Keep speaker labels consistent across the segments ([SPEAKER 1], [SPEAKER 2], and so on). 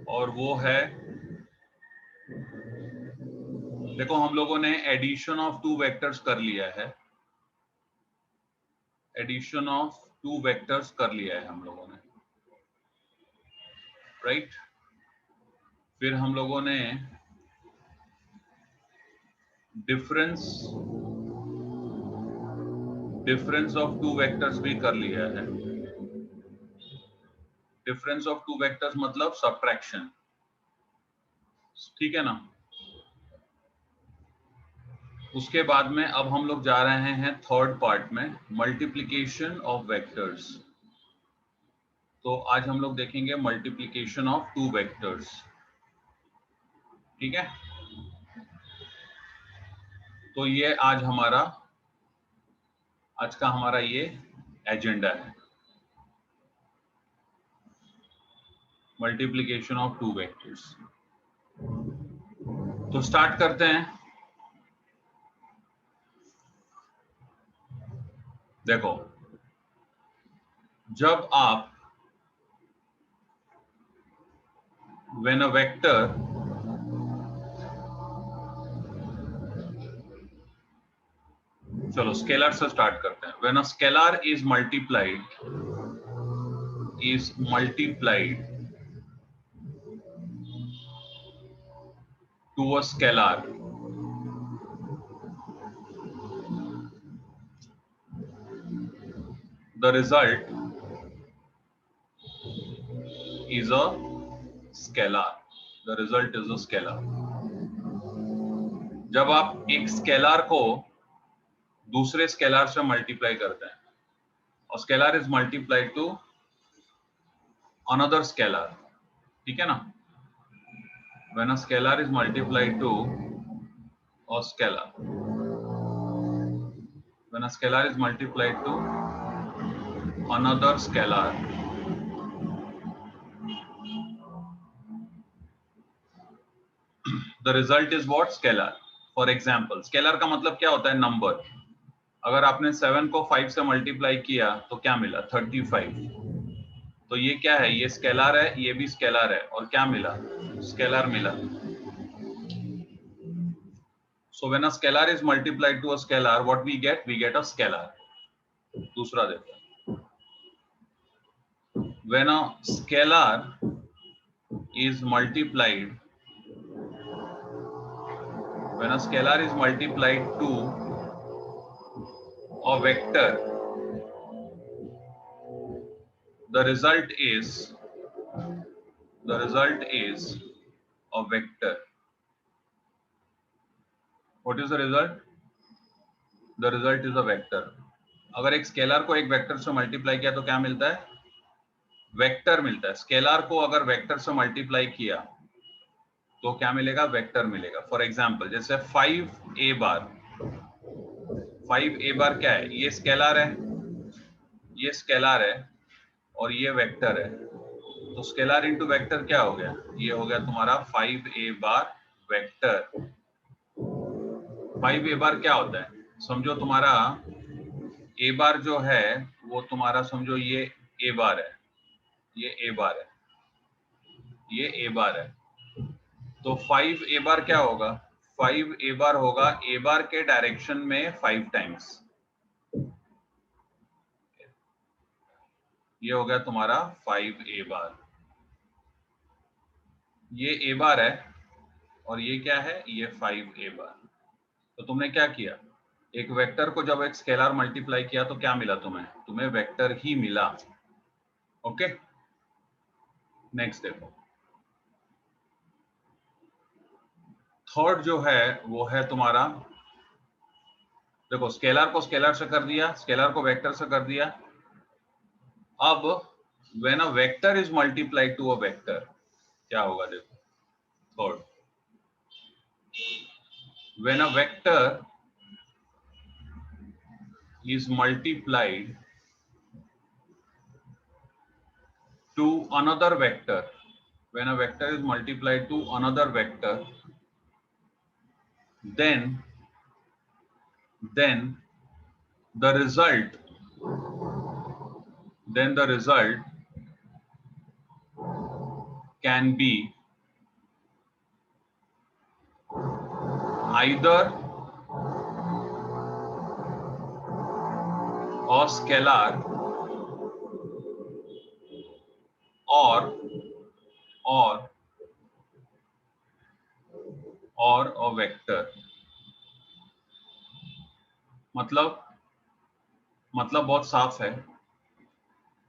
[SPEAKER 1] और वो है, देखो हम लोगों ने एडिशन ऑफ टू वेक्टर्स कर लिया है, एडिशन ऑफ टू वेक्टर्स कर लिया है हम लोगों ने, राइट। फिर हम लोगों ने डिफरेंस ऑफ टू वेक्टर्स भी कर लिया है। डिफरेंस ऑफ टू वेक्टर्स मतलब सब्ट्रैक्शन, ठीक है ना। उसके बाद में अब हम लोग जा रहे हैं थर्ड पार्ट में, मल्टीप्लिकेशन ऑफ वेक्टर्स। तो आज हम लोग देखेंगे मल्टीप्लिकेशन ऑफ टू वेक्टर्स, ठीक है। तो ये आज का हमारा ये एजेंडा है, मल्टीप्लिकेशन ऑफ टू वेक्टर्स। तो स्टार्ट करते हैं। देखो, जब आप when a vector चलो स्केलर से स्टार्ट करते हैं। when a scalar is multiplied to a scalar, the result is a scalar, the result is a scalar। जब आप एक स्केलर को दूसरे स्केलर से मल्टीप्लाई करते हैं और scalar is multiplied to another scalar, ठीक है ना। when a scalar is multiplied to a scalar, when a scalar is multiplied to another scalar, the result is what? Scalar। for example, scalar का मतलब क्या होता है? नंबर। अगर आपने 7 को 5 से मल्टीप्लाई किया तो क्या मिला? 35। तो ये क्या है? ये स्केलर है, ये भी स्केलर है, और क्या मिला? स्केलर मिला। So when a scalar is multiplied to a scalar, what we get? We get a scalar। दूसरा देखो, when a scalar is multiplied to a vector, the result is a vector। What is the result? The result is a vector। अगर एक scalar को एक vector से multiply किया तो क्या मिलता है? वेक्टर मिलता है। स्केलर को अगर वेक्टर से मल्टीप्लाई किया तो क्या मिलेगा? वेक्टर मिलेगा। फॉर एग्जांपल, जैसे 5a बार, 5a बार क्या है? ये स्केलर है, ये स्केलर है, और ये वेक्टर है। तो स्केलर इंटू वेक्टर क्या हो गया? ये हो गया तुम्हारा 5a बार वेक्टर। 5a बार क्या होता है? समझो तुम्हारा a बार जो है वो तुम्हारा, समझो ये a बार है, ये a बार है, ये a बार है। तो 5a बार क्या होगा? 5a बार होगा a बार के डायरेक्शन में 5 टाइम्स। ये हो गया तुम्हारा 5a बार। ये a बार है और ये क्या है? ये 5a बार। तो तुमने क्या किया? एक वेक्टर को जब एक स्केलर मल्टीप्लाई किया तो क्या मिला तुम्हें? तुम्हें वेक्टर ही मिला। ओके, नेक्स्ट देखो, थर्ड जो है वो है तुम्हारा, देखो स्केलर को स्केलर से कर दिया, स्केलर को वेक्टर से कर दिया। अब when a vector is multiplied to a vector क्या होगा? देखो, third, when a vector is multiplied to another vector, when a vector is multiplied to another vector, then the result can be either a scalar or a vector. मतलब बहुत साफ है.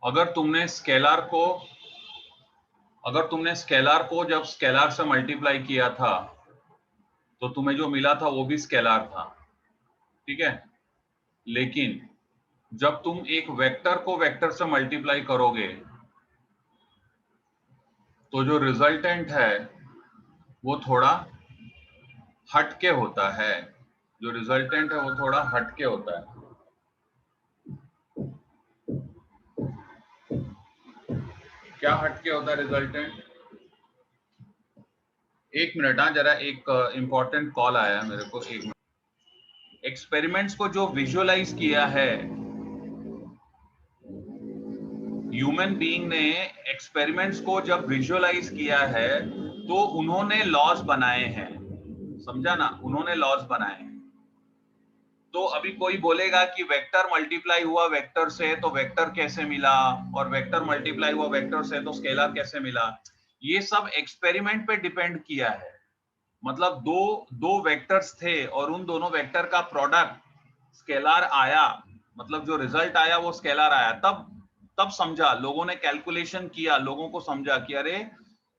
[SPEAKER 1] अगर तुमने scalar को जब स्केलार से मल्टीप्लाई किया था तो तुम्हें जो मिला था वो भी स्केलार था, ठीक है. लेकिन जब तुम एक वेक्टर को वेक्टर से मल्टीप्लाई करोगे तो जो रिजल्टेंट है वो थोड़ा हटके होता है. जो रिजल्टेंट है वो थोड़ा हटके होता है. क्या हटके होता है रिजल्टेंट? एक मिनट, हाँ, जरा एक इंपॉर्टेंट कॉल आया मेरे को. एक मिनट. एक्सपेरिमेंट्स को जो विजुअलाइज किया है ह्यूमन बीइंग ने, एक्सपेरिमेंट्स को जब विजुअलाइज किया है तो उन्होंने लॉज बनाए हैं. समझा ना? उन्होंने लॉज बनाए हैं. तो अभी कोई बोलेगा कि वेक्टर मल्टीप्लाई हुआ वेक्टर से तो वेक्टर कैसे मिला, और वेक्टर मल्टीप्लाई हुआ वेक्टर से तो स्केलर कैसे मिला. ये सब एक्सपेरिमेंट पे डिपेंड किया है. मतलब दो वेक्टर्स थे और उन दोनों वेक्टर का प्रोडक्ट स्केलर आया, मतलब जो रिजल्ट आया वो स्केलर आया. तब समझा, लोगों ने कैलकुलेशन किया, लोगों को समझा कि अरे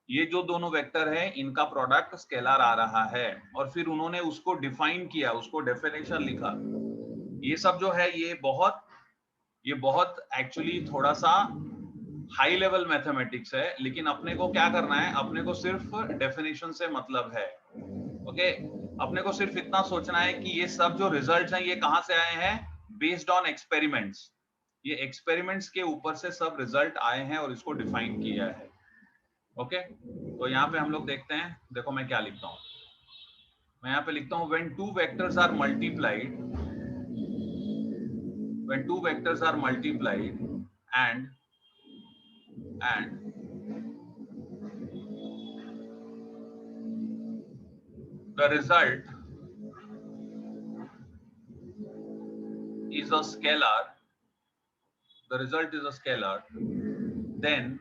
[SPEAKER 1] ये जो दोनों वेक्टर है इनका प्रोडक्ट स्केलर आ रहा है, और फिर उन्होंने उसको डिफाइन किया, उसको डेफिनेशन लिखा. ये सब जो है ये बहुत एक्चुअली थोड़ा सा हाई लेवल मैथमेटिक्स है. लेकिन अपने को क्या करना है, अपने को सिर्फ डेफिनेशन से मतलब है. ओके, अपने को सिर्फ इतना सोचना है कि ये सब जो रिजल्ट्स हैं ये कहां से आए हैं, बेस्ड ऑन एक्सपेरिमेंट्स. ये एक्सपेरिमेंट्स के ऊपर से सब रिजल्ट आए हैं और इसको डिफाइन किया है. ओके, तो यहाँ पे हम लोग देखते हैं. देखो मैं क्या लिखता हूँ. मैं यहाँ पे लिखता हूँ when two vectors are multiplied and the result is a scalar, then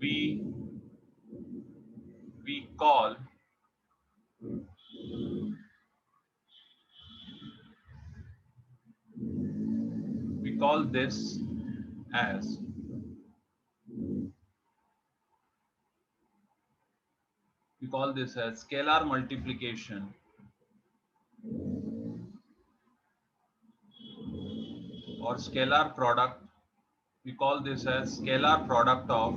[SPEAKER 1] we call this as scalar multiplication or scalar product. We call this as scalar product of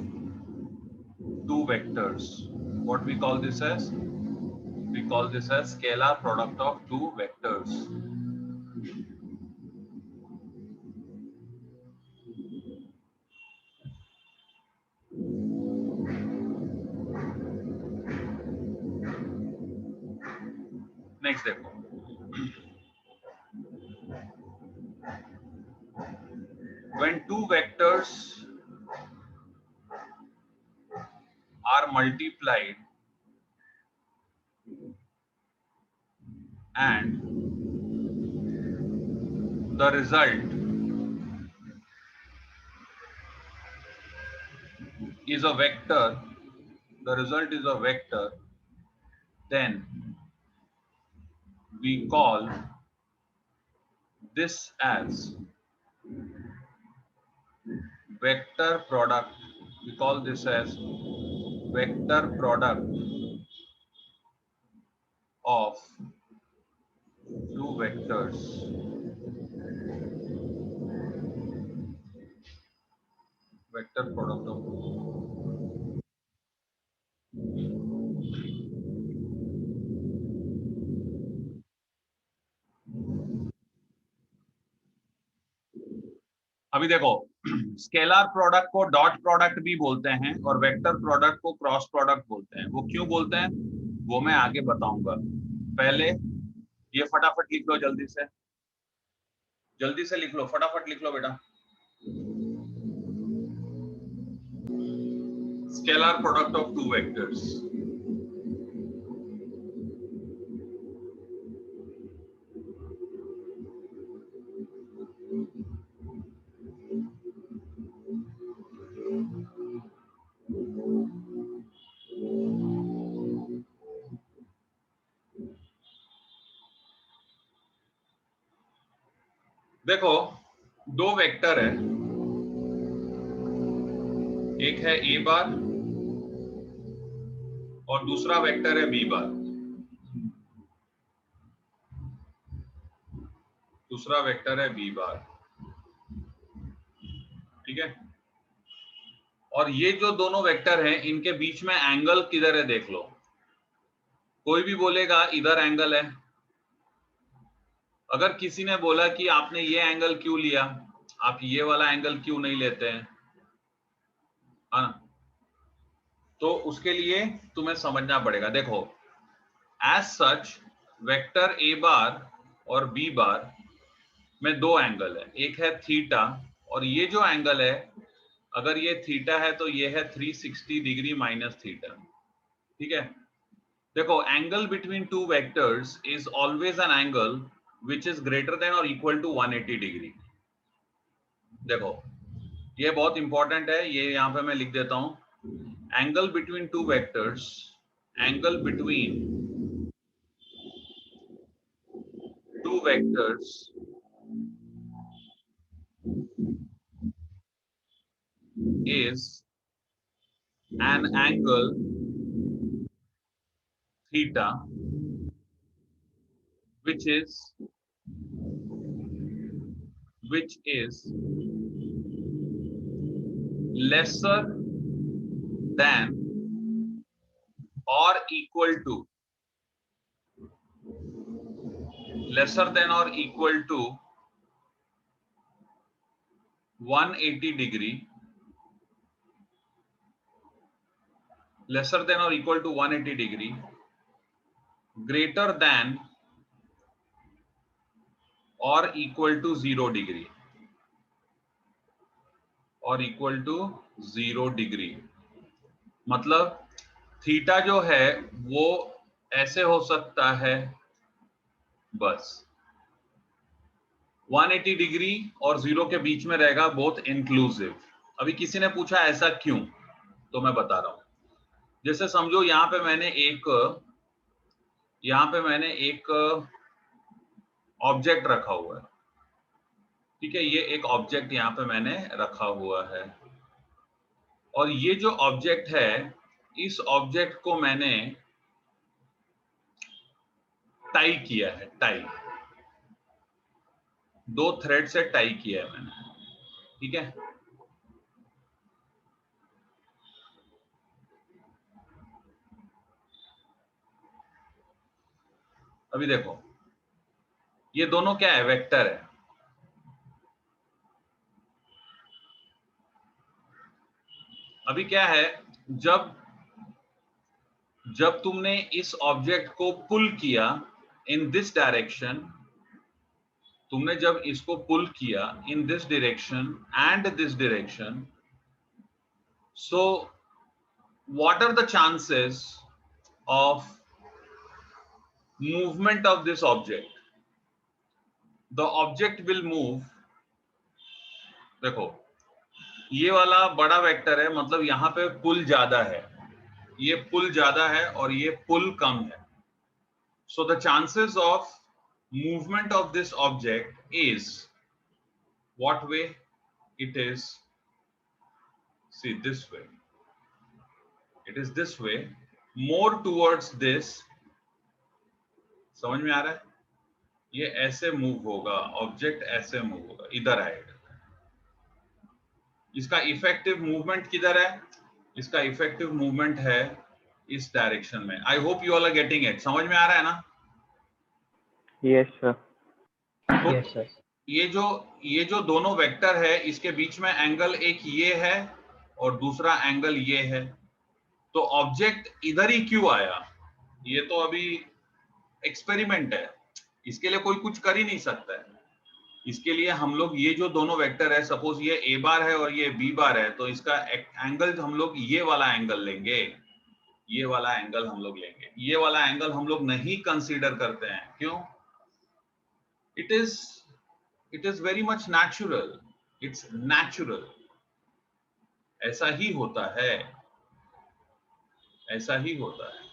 [SPEAKER 1] two vectors. What we call this as? We call this as scalar product of two vectors. Next देखो, when two vectors are multiplied and the result is a vector, then we call this as vector product. We call this as vector product of two vectors. Vector product of अभी देखो, scalar product co dot product भी बोलते हैं और vector product को cross product बोलते हैं. वो क्यों बोलते हैं वो मैं आगे बताऊंगा. पहले ये फटाफट लिख लो जल्दी से. जल्दी से लिख लो, फटाफट लिख लो बेटा। Scalar product of two vectors. देखो दो वेक्टर है, एक है ए बार और दूसरा वेक्टर है बी बार। दूसरा वेक्टर है बी बार, ठीक है। और ये जो दोनों वेक्टर हैं इनके बीच में एंगल किधर है देख लो। कोई भी बोलेगा इधर एंगल है। अगर किसी ने बोला कि आपने ये एंगल क्यों लिया, आप ये वाला एंगल क्यों नहीं लेते हैं, हाँ, तो उसके लिए तुम्हें समझना पड़ेगा। देखो as such vector A bar और बी बार में दो एंगल है, एक है थीटा और ये जो एंगल है, अगर ये थीटा है तो ये है 360 डिग्री माइनस थीटा, ठीक है। देखो angle between two vectors is always an angle which is greater than और इक्वल टू 180 डिग्री। देखो ये बहुत इंपॉर्टेंट है, ये यहां पे मैं लिख देता हूं। Angle between two vectors, angle between two vectors is an angle theta which is lesser than or equal to, lesser than or equal to 180 degree, lesser than or equal to 180 degree, greater than or equal to 0 degree, और equal to 0 degree. मतलब theta जो है वो ऐसे हो सकता है, बस 180 डिग्री और 0 के बीच में रहेगा, बोथ इंक्लूसिव। अभी किसी ने पूछा ऐसा क्यों, तो मैं बता रहा हूं। जैसे समझो यहां पे मैंने एक ऑब्जेक्ट रखा हुआ है, ठीक है। ये एक ऑब्जेक्ट यहां पे मैंने रखा हुआ है और ये जो ऑब्जेक्ट है, इस ऑब्जेक्ट को मैंने टाई किया है, टाई, दो थ्रेड से टाई किया है मैंने, ठीक है। अभी देखो ये दोनों क्या है, वेक्टर है। अभी क्या है, जब तुमने इस ऑब्जेक्ट को पुल किया इन दिस डायरेक्शन, तुमने जब इसको पुल किया in this direction and this direction, so what are the chances of movement of this object? The object will move. देखो ये वाला बड़ा वेक्टर है, मतलब यहां पे पुल ज्यादा है, ये पुल ज्यादा है और ये पुल कम है। So the chances of movement of this object is what way? It is, see, this way. It is this way, more towards this। समझ में आ रहा है? ये ऐसे मूव होगा, ऑब्जेक्ट ऐसे मूव होगा, इधर आएगा। इसका इफेक्टिव मूवमेंट किधर है? इसका इफेक्टिव मूवमेंट है इस डायरेक्शन में। I hope you all are getting it. समझ में आ रहा है ना?
[SPEAKER 2] Yes sir.
[SPEAKER 3] Yes sir.
[SPEAKER 1] ये जो दोनों वेक्टर है, इसके बीच में एंगल एक ये है और दूसरा एंगल ये है, तो ऑब्जेक्ट इधर ही क्यों आया? ये तो अभी एक्सपेरिमेंट है, इसके लिए कोई कुछ कर ही नहीं सकता है। इसके लिए हम लोग ये जो दोनों वेक्टर है, सपोज ये a बार है और ये b बार है, तो इसका एंगल हम लोग ये वाला एंगल लेंगे, ये वाला एंगल हम लोग लेंगे। ये वाला एंगल हम लोग नहीं कंसीडर करते हैं, क्यों? It is very much natural, it's natural, ऐसा ही होता है, ऐसा ही होता है।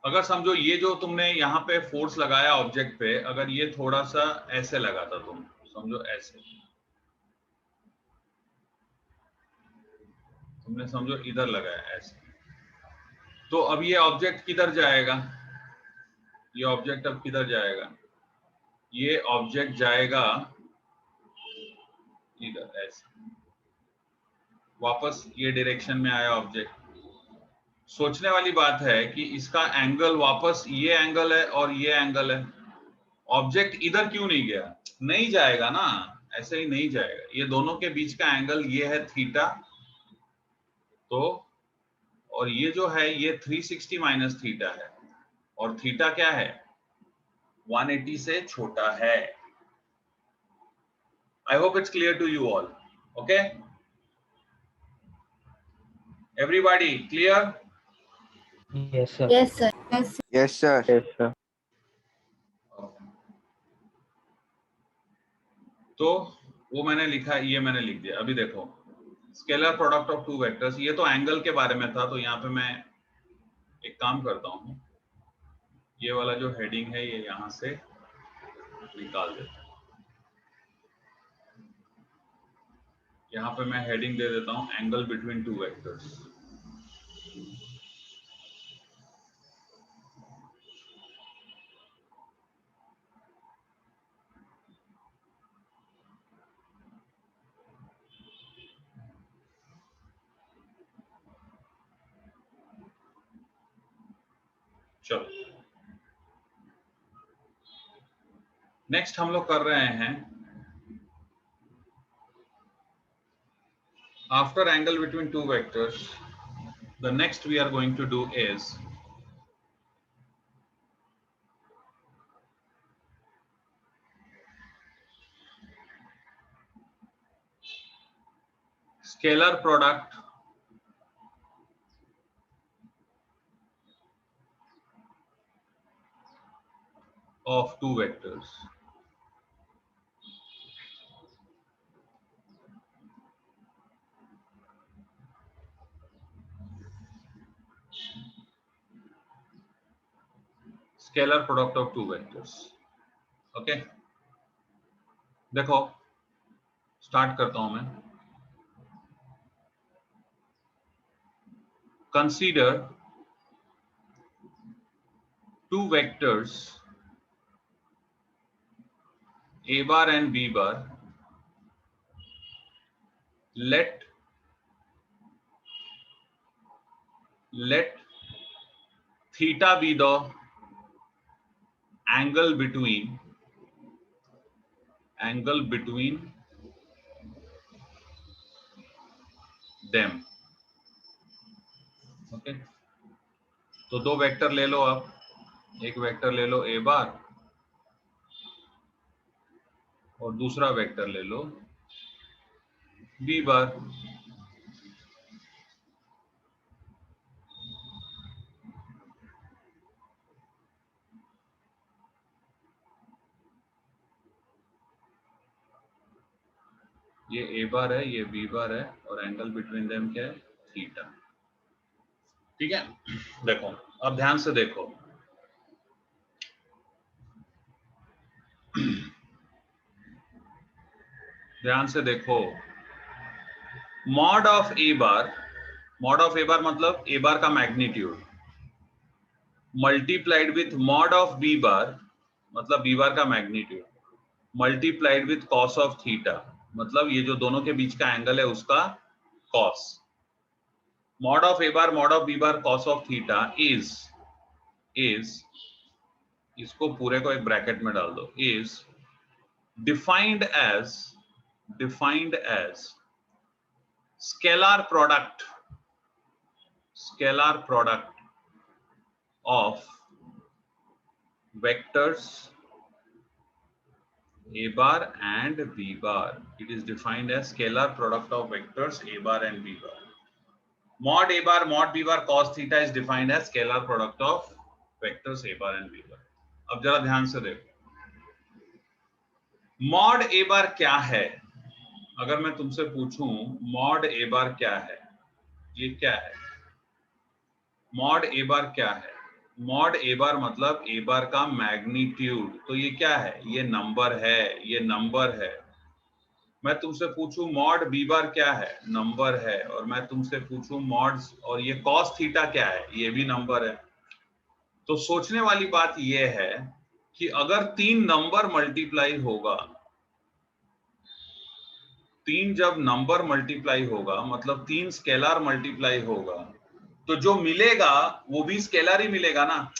[SPEAKER 1] अगर समझो ये जो तुमने यहाँ पे फोर्स लगाया ऑब्जेक्ट पे, अगर ये थोड़ा सा ऐसे लगा था, तुम समझो ऐसे, तुमने समझो इधर लगाया ऐसे, तो अब ये ऑब्जेक्ट किधर जाएगा? ये ऑब्जेक्ट अब किधर जाएगा? ये ऑब्जेक्ट जाएगा इधर ऐसे, वापस ये डायरेक्शन में आया ऑब्जेक्ट। सोचने वाली बात है कि इसका एंगल वापस ये एंगल है और ये एंगल है, ऑब्जेक्ट इधर क्यों नहीं गया? नहीं जाएगा ना, ऐसे ही नहीं जाएगा। ये दोनों के बीच का एंगल ये है थीटा, तो और ये जो है ये 360 माइनस थीटा है, और थीटा क्या है? 180 से छोटा है। I hope it's clear to you all. Okay, everybody clear?
[SPEAKER 3] Yes, sir.
[SPEAKER 4] Yes, sir. Yes, sir.
[SPEAKER 2] Yes, sir. Yes, sir.
[SPEAKER 1] तो वो मैंने लिखा, ये मैंने लिख दिया। अभी देखो, scalar product of two vectors, ये तो एंगल के बारे में था, तो यहाँ पे मैं एक काम करता हूँ, ये वाला जो हेडिंग है ये यहाँ से निकाल देता हूँ। यहाँ पे मैं हेडिंग दे देता हूँ एंगल बिटवीन टू वेक्टर्स। चलो, नेक्स्ट हम लोग कर रहे हैं, after angle between two vectors, the next we are going to do is scalar product of two vectors. Scalar product of two vectors. Okay, देखो स्टार्ट करता हूं मैं। Consider two vectors a bar and b bar. Let theta be the angle between them. Okay, तो दो vector ले लो आप, एक vector ले लो a बार और दूसरा वेक्टर ले लो b बार। ये a बार है, ये b बार है, और एंगल बिटवीन देम क्या है? थीटा। ठीक है, देखो अब ध्यान से देखो, ध्यान से देखो, mod of A bar, mod of A bar मतलब ए बार का magnitude, multiplied with mod of B bar मतलब बी बार का magnitude, multiplied with cos of theta मतलब ये जो दोनों के बीच का एंगल है उसका cos. Mod of A bar mod of B bar cos of theta is इसको पूरे को एक ब्रैकेट में डाल दो, is defined as scalar product of vectors a bar and b bar. It is defined as scalar product of vectors a bar and b bar. Mod a bar mod b bar cos theta is defined as scalar product of vectors a bar and b bar. अब जरा ध्यान से देखो, mod ए bar क्या है? अगर मैं तुमसे पूछूं मॉड ए बार क्या है, ये क्या है? मॉड ए बार क्या है? मॉड ए बार मतलब ए बार का मैग्नीट्यूड। तो ये क्या है? ये नंबर है, ये नंबर है। मैं तुमसे पूछूं मॉड बी बार क्या है? नंबर है। और मैं तुमसे पूछूं मॉड और ये कॉस थीटा क्या है? ये भी नंबर है। तो सोचने वाली बात ये है कि अगर 3 नंबर मल्टीप्लाई होगा, 3 जब नंबर मल्टीप्लाई होगा मतलब 3 स्केलर मल्टीप्लाई होगा, तो जो मिलेगा वो भी स्केलर ही मिलेगा ना।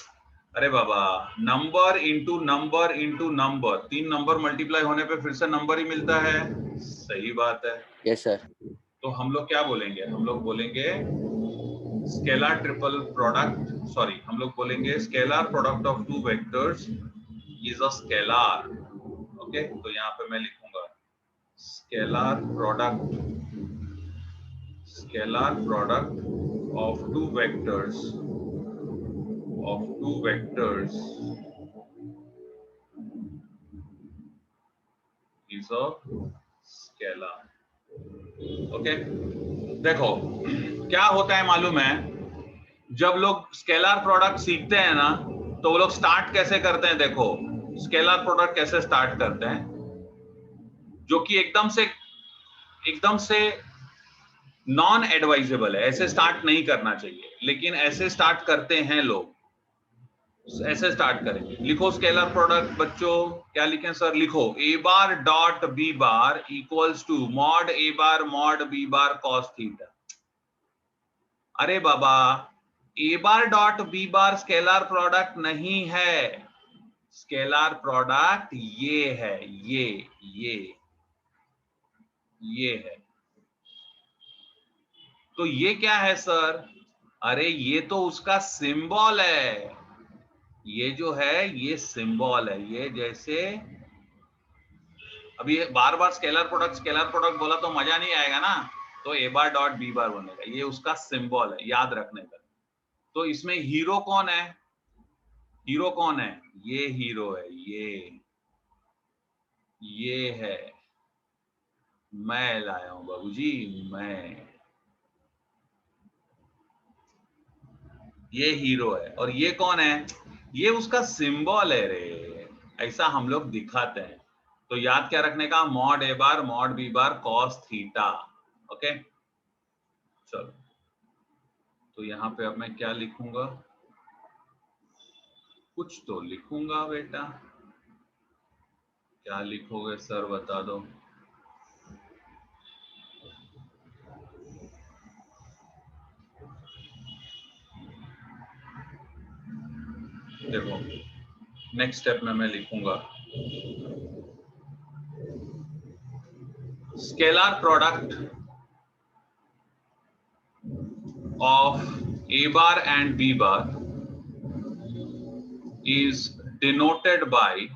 [SPEAKER 1] अरे बाबा, number into number into number, 3 number multiply होने पे फिर से नंबर ही मिलता है। सही बात है।
[SPEAKER 4] Yes sir.
[SPEAKER 1] तो हम लोग क्या बोलेंगे? हम लोग बोलेंगे स्केलर ट्रिपल प्रोडक्ट, सॉरी हम लोग बोलेंगे scalar product of 2 vectors is a scalar. Okay, तो यहाँ पे मैं लिखूंगा scalar product of two vectors is a scalar. Okay, देखो क्या होता है मालूम है, जब लोग स्केलर प्रोडक्ट सीखते हैं ना तो वो लोग स्टार्ट कैसे करते हैं? देखो स्केलर प्रोडक्ट कैसे स्टार्ट करते हैं, जो कि एकदम से नॉन एडवाइजेबल है। ऐसे स्टार्ट नहीं करना चाहिए, लेकिन ऐसे स्टार्ट करते हैं लोग। ऐसे स्टार्ट करेंगे। लिखो स्केलर प्रोडक्ट बच्चों, क्या लिखें सर? लिखो a bar dot b bar equals to mod A bar mod B bar cos theta. अरे बाबा, a bar dot b bar scalar product नहीं है। स्केलर प्रोडक्ट ये है, ये है। तो ये क्या है सर? अरे ये तो उसका सिंबल है। ये जो है ये सिंबल है। ये जैसे अभी बार बार स्केलर प्रोडक्ट बोला तो मजा नहीं आएगा ना, तो ए बार डॉट बी बार बनेगा। ये उसका सिंबल है, याद रखने का। तो इसमें हीरो कौन है? हीरो कौन है? ये हीरो है, ये है। मैं लाया हूं बाबूजी, मैं। ये हीरो है और ये कौन है? ये उसका सिंबल है रे। ऐसा हम लोग दिखाते हैं। तो याद क्या रखने का? मॉड ए bar mod B bar cos theta. Okay, चलो तो यहां पे अब मैं क्या लिखूंगा? कुछ तो लिखूंगा बेटा। क्या लिखोगे सर, बता दो। देखो नेक्स्ट स्टेप में मैं लिखूंगा scalar product of A bar and B bar is denoted by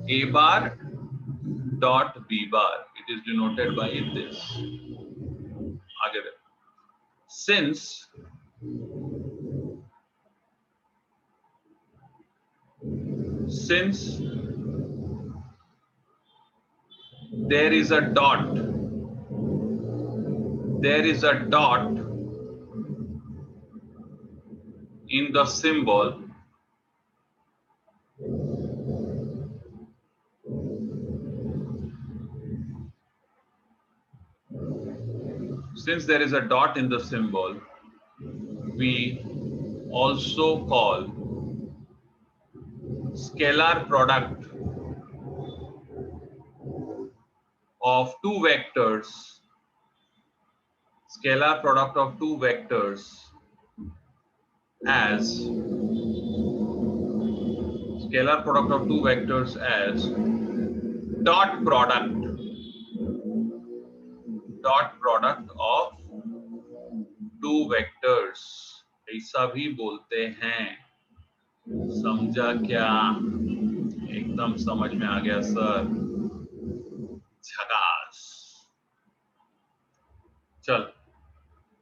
[SPEAKER 1] a bar dot b bar. It is denoted by this. आगे देखो, since there is a dot in the symbol, we also call scalar product of two vectors as dot product of two vectors ऐसा भी बोलते हैं। समझा क्या? एकदम समझ में आ गया सर, झकास। चल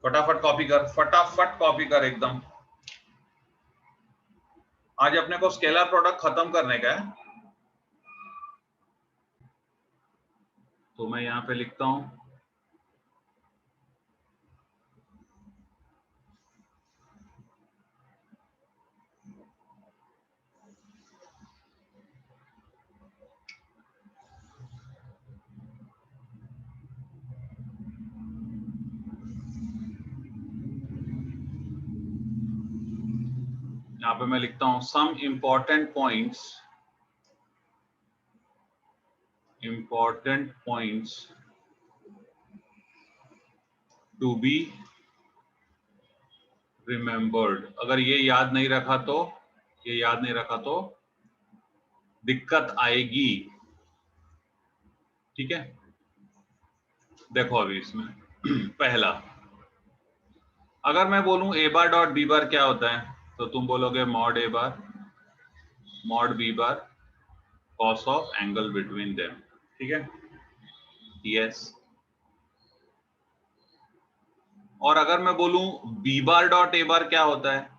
[SPEAKER 1] फटाफट कॉपी कर, फटाफट कॉपी कर एकदम। आज अपने को स्केलर प्रोडक्ट खत्म करने का है, तो मैं यहां पे लिखता हूं यहाँ पे मैं लिखता हूं some important points to be remembered. अगर ये याद नहीं रखा तो दिक्कत आएगी। ठीक है, देखो अभी इसमें पहला, अगर मैं बोलूं ए बार डॉट बी बार क्या होता है, तो तुम बोलोगे mod A bar mod B bar cos of angle between them. ठीक है, यस। और अगर मैं बोलूं बी बार डॉट ए बार क्या होता है,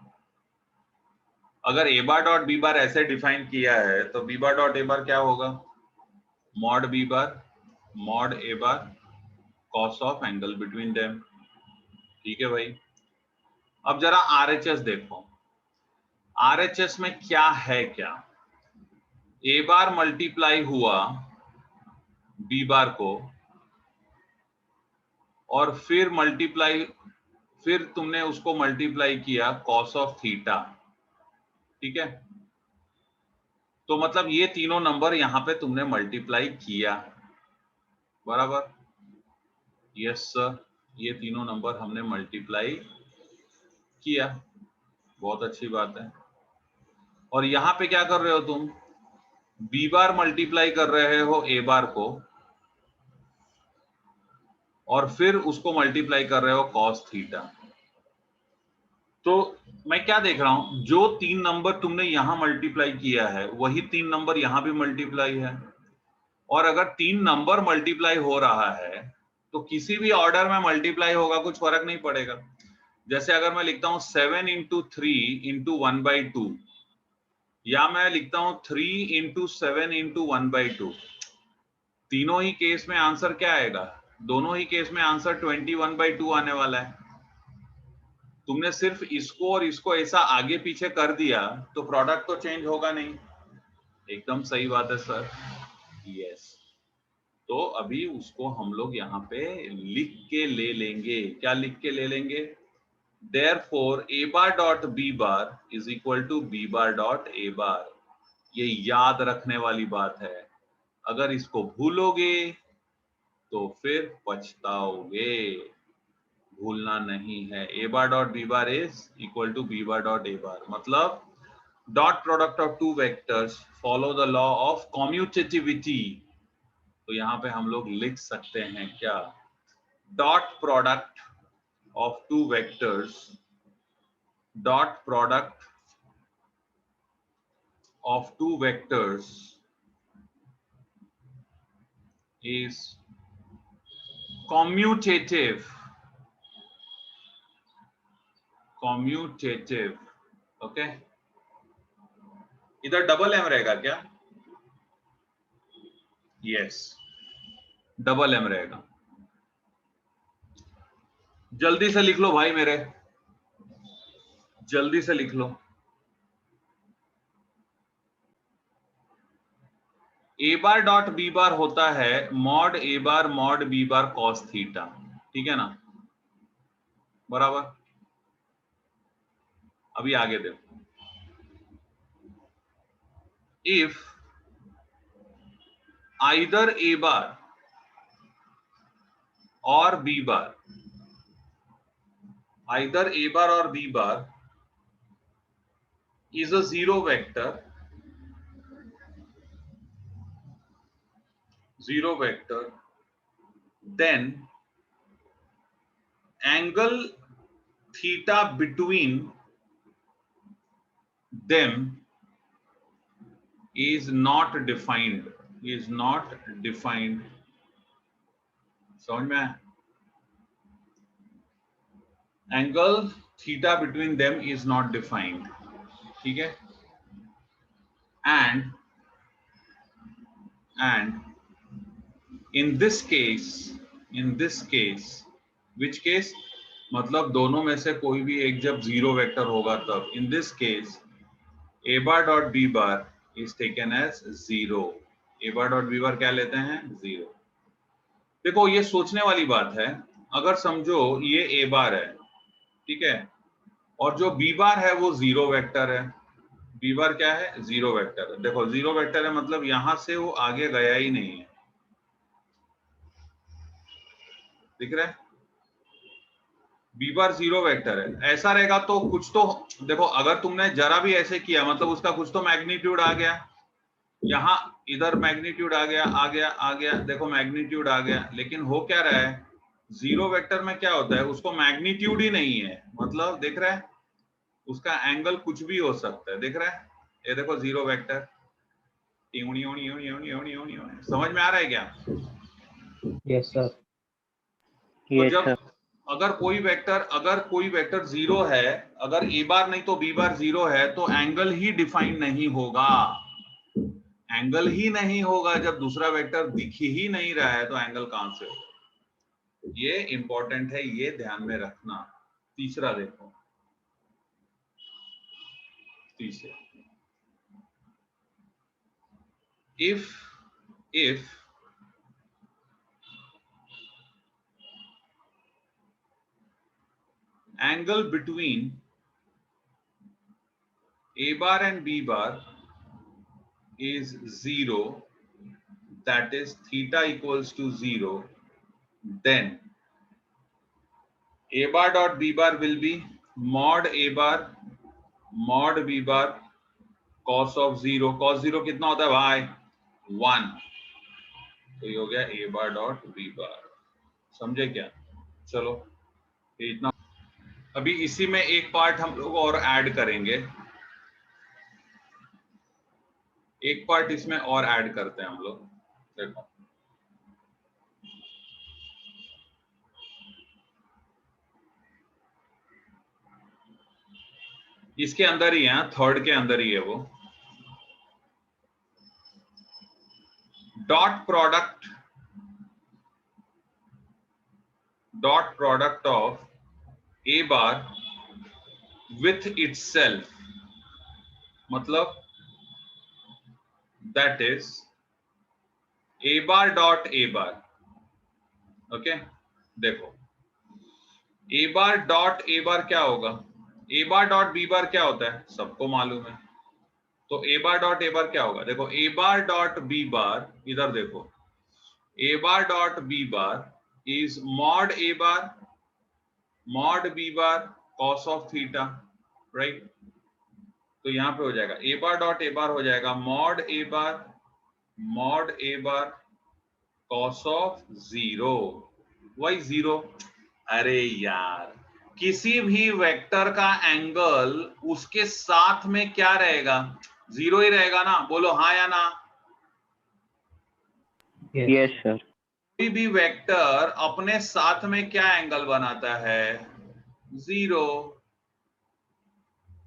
[SPEAKER 1] अगर ए बार डॉट बी बार ऐसे डिफाइन किया है तो बी बार डॉट ए बार क्या होगा, mod B bar mod A bar cos of angle between them. ठीक है भाई, अब जरा आरएचएस देखो, आरएचएस में क्या है, क्या ए बार मल्टीप्लाई हुआ बी बार को और फिर तुमने उसको मल्टीप्लाई किया कॉस ऑफ थीटा। ठीक है, तो मतलब ये तीनों नंबर यहां पे तुमने मल्टीप्लाई किया, बराबर? यस सर, ये तीनों नंबर हमने मल्टीप्लाई किया, बहुत अच्छी बात है। और यहां पे क्या कर रहे हो तुम, बी बार मल्टीप्लाई कर रहे हो ए बार को और फिर उसको मल्टीप्लाई कर रहे हो कॉस थीटा। तो मैं क्या देख रहा हूं, जो तीन नंबर तुमने यहां मल्टीप्लाई किया है वही तीन नंबर यहां भी मल्टीप्लाई है। और अगर तीन नंबर मल्टीप्लाई हो रहा है तो किसी भी ऑर्डर में मल्टीप्लाई होगा, कुछ फर्क नहीं पड़ेगा। जैसे अगर मैं लिखता हूं 7 इंटू 3 इंटू 1/2, या मैं लिखता हूं 3 इंटू 7 इंटू 1/2, तीनों ही केस में आंसर क्या आएगा, दोनों ही केस में आंसर 21/2 आने वाला है। तुमने सिर्फ इसको और इसको ऐसा आगे पीछे कर दिया तो प्रोडक्ट तो चेंज होगा नहीं। एकदम सही बात है सर, यस। तो अभी उसको हम लोग यहाँ पे लिख के ले लेंगे, क्या लिख के ले लेंगे, therefore a bar dot b bar is equal to b bar dot a bar। ये याद रखने वाली बात है, अगर इसको भूलोगे तो फिर पछताओगे, भूलना नहीं है। A bar dot b bar is equal to b bar dot A bar, मतलब dot product of two vectors follow the law of commutativity. तो यहां पे हम लोग लिख सकते हैं क्या, dot product of two vectors, dot product of two vectors is commutative, okay. इधर डबल एम रहेगा क्या, यस, डबल एम रहेगा। जल्दी से लिख लो भाई मेरे, जल्दी से लिख लो। ए बार डॉट बी बार होता है मॉड ए bar mod B bar cos theta, ठीक है ना, बराबर। अभी आगे देखो, इफ आइदर ए बार और B bar, either A bar और B bar is a zero vector, then angle theta between them is not defined, is not defined. समझ में आया? Angle theta between them is not defined. ठीक है? And in this case, which case? मतलब दोनों में से कोई भी एक जब जीरो वेक्टर होगा तब. In this case, a bar dot b bar is taken as 0. a bar dot b bar क्या लेते हैं? 0. देखो ये सोचने वाली बात है. अगर समझो ये a बार है, ठीक है, और जो b बार है वो जीरो वेक्टर है. b बार क्या है? जीरो वेक्टर है. देखो जीरो वेक्टर है मतलब यहां से वो आगे गया ही नहीं है. दिख रहा है? b बार जीरो वेक्टर है. ऐसा रहेगा तो कुछ तो देखो, अगर तुमने जरा भी ऐसे किया मतलब उसका कुछ तो मैग्नीट्यूड आ गया. यहां इधर मैग्नीट्यूड आ गया. देखो मैग्नीट्यूड आ गया. लेकिन हो क्या रहा है? जीरो वेक्टर में क्या होता है? उसको मैग्नीट्यूड ही नहीं है. मतलब देख रहा है, उसका एंगल कुछ भी हो सकता है. देख रहा है? ये देखो जीरो वेक्टर. समझ में आ रहा है क्या?
[SPEAKER 3] Yes, sir.
[SPEAKER 1] तो
[SPEAKER 2] Yes,
[SPEAKER 1] जब
[SPEAKER 2] sir.
[SPEAKER 1] अगर कोई वेक्टर जीरो है, अगर ए बार नहीं तो बी बार जीरो है, तो एंगल ही डिफाइन नहीं होगा. एंगल ही नहीं होगा. जब दूसरा वेक्टर दिख ही नहीं रहा है तो एंगल कहां से होगा? ये इंपॉर्टेंट है, ये ध्यान में रखना. तीसरा देखो, तीसरा, if angle between a bar and b bar is 0, that is theta equals to 0, then a bar dot b bar will be mod a bar mod b bar cos of 0. cos 0 कितना होता है भाई? 1. तो ये हो गया a bar dot b bar. समझे क्या? चलो ये इतना. अभी इसी में एक पार्ट हम लोग और ऐड करेंगे. एक पार्ट इसमें और ऐड करते हैं हम लोग. देखो इसके अंदर ही है, थर्ड के अंदर ही है वो. Dot product of A bar with itself, मतलब that is a bar dot A bar. Okay, देखो a bar dot A bar क्या होगा? ए बार डॉट बी बार क्या होता है? सबको मालूम है. तो ए बार डॉट ए बार क्या होगा? देखो a bar dot b bar, इधर देखो, a bar dot b bar is mod A bar mod B bar cos of theta, right? तो यहां पे हो जाएगा ए बार डॉट ए बार हो जाएगा mod A bar cos of 0. वही 0. अरे यार, किसी भी वेक्टर का एंगल उसके साथ में क्या रहेगा? 0 ही रहेगा ना. बोलो हाँ या ना.
[SPEAKER 2] Yes, sir.
[SPEAKER 1] कोई भी वेक्टर अपने साथ में क्या एंगल बनाता है? 0.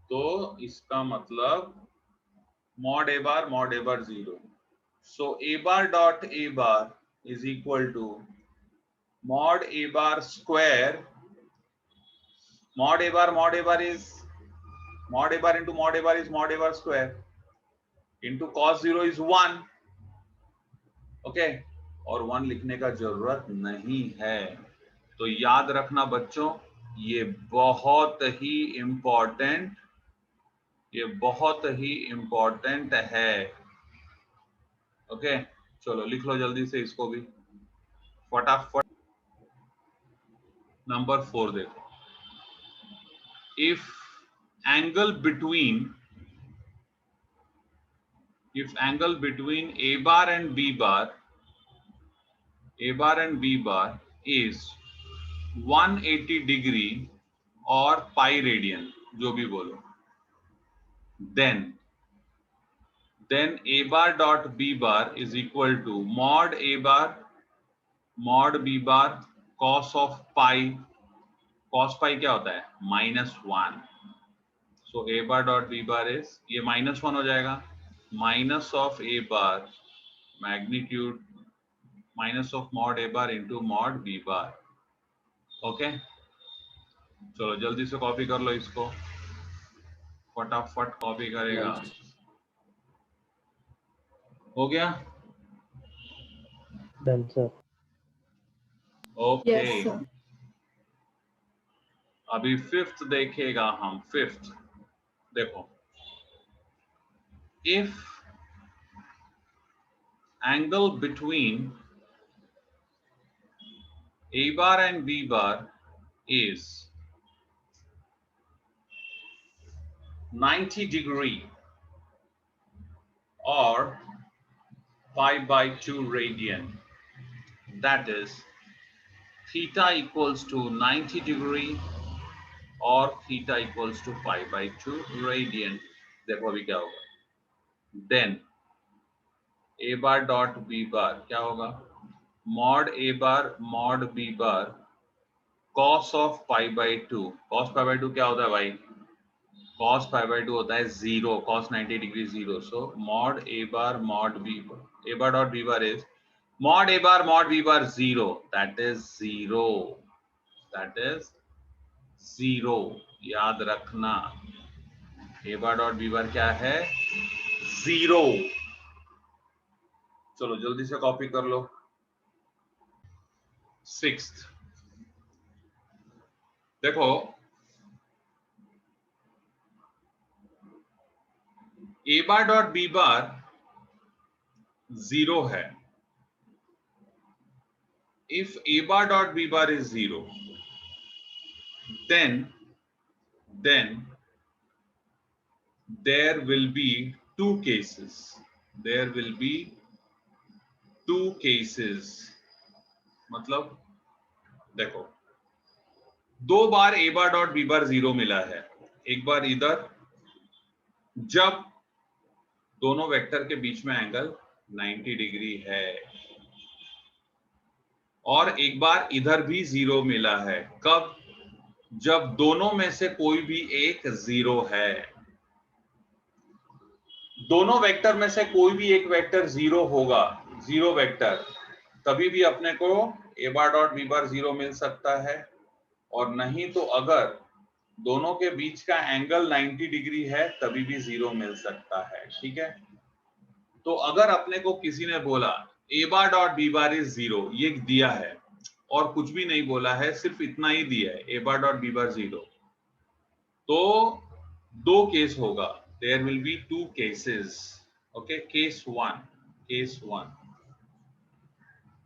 [SPEAKER 1] तो इसका मतलब mod A bar 0. So A bar dot A bar is equal to mod a bar square. mod a bar is mod a bar into mod a bar is mod a bar square into cos 0 is 1. Okay, और 1 लिखने का जरूरत नहीं है. तो याद रखना बच्चों, ये बहुत ही इंपॉर्टेंट है. ओके, चलो लिख लो जल्दी से इसको भी फटाफट. नंबर 4 देखो. If angle between a bar and b bar is 180 degree और पाई रेडियन, जो भी बोलो, then a bar dot b bar is equal to mod a bar mod b bar cos of pi. cos pi क्या होता है? -1. सो a bar dot b bar is, ये -1 हो जाएगा, minus of a bar magnitude minus of mod a bar into mod b bar. Okay, चलो जल्दी से copy कर लो इसको, फटाफट कॉपी करेगा. हो गया?
[SPEAKER 3] Done, sir.
[SPEAKER 1] Okay.
[SPEAKER 4] Yes, sir.
[SPEAKER 1] अभी फिफ्थ देखेगा हम. फिफ्थ देखो, if angle between a bar and b bar is 90 degree or pi by 2 radian, that is theta equals to 90 degree or theta equals to pi by 2 radian. देखो अभी क्या होगा, then a bar dot b bar क्या होगा, mod a bar mod b bar cos of pi by 2. cos pi by 2 क्या होता है भाई? cos pi by 2 होता है 0, cos 90 degree 0. So mod a bar mod b bar, a bar dot b bar is mod a bar mod b bar 0, that is 0, that is 0. याद रखना, a bar dot b bar क्या है? 0. चलो जल्दी से copy कर लो. Sixth देखो, a bar dot b bar 0 है. If a bar dot b bar is 0, then there will be two cases. There will be two cases. मतलब देखो, दो बार a bar dot b bar 0 मिला है. एक बार इधर जब दोनों वेक्टर के बीच में एंगल 90 डिग्री है, और एक बार इधर भी 0 मिला है. कब? जब दोनों में से कोई भी एक 0 है. दोनों वेक्टर में से कोई भी एक वेक्टर 0 होगा, 0 वेक्टर, तभी भी अपने को a bar dot b bar 0 मिल सकता है. और नहीं तो अगर दोनों के बीच का एंगल 90 डिग्री है तभी भी 0 मिल सकता है. ठीक है, तो अगर अपने को किसी ने बोला a bar dot b bar is 0, ये दिया है और कुछ भी नहीं बोला है, सिर्फ इतना ही दिया है, a bar dot b bar 0, तो दो केस होगा. There will be two cases. Okay, case one.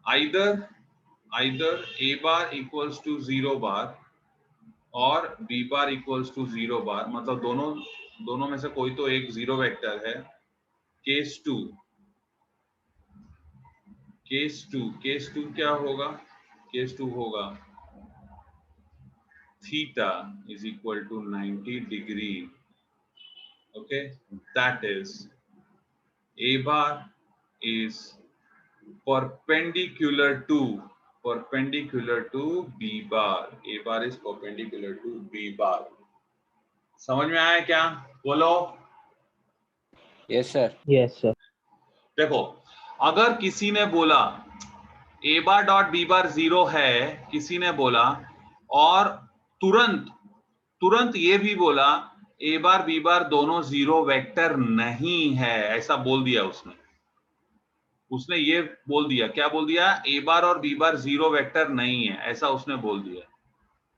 [SPEAKER 1] Either a bar equals to 0 bar और b bar equals to 0 bar, मतलब दोनों में से कोई तो एक 0 वेक्टर है. केस टू क्या होगा? केस टू होगा theta is equal to 90 degree. Okay, that is a bar is perpendicular to b bar. A bar is perpendicular to b bar. समझ में आया क्या? बोलो.
[SPEAKER 2] Yes, sir.
[SPEAKER 3] Yes, sir.
[SPEAKER 1] देखो, अगर किसी ने बोला a bar dot b bar 0 है, किसी ने बोला, और तुरंत ये भी बोला a bar b bar दोनों 0 वेक्टर नहीं है, ऐसा बोल दिया उसने ये बोल दिया. क्या बोल दिया? a bar और b bar 0 वेक्टर नहीं है, ऐसा उसने बोल दिया.